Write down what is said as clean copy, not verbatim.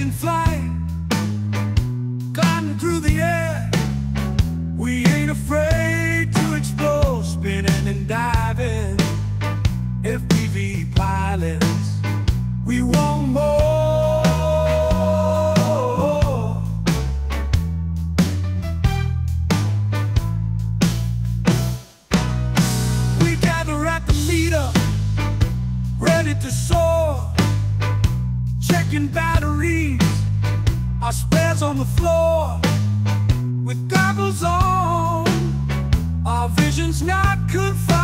taking flight, gliding through the air. We ain't afraid to explore, spinning and diving. FPV pilots, we want more. We gather at the meetup, ready to soar, checking batteries, our spares on the floor. With goggles on, our vision's not confined.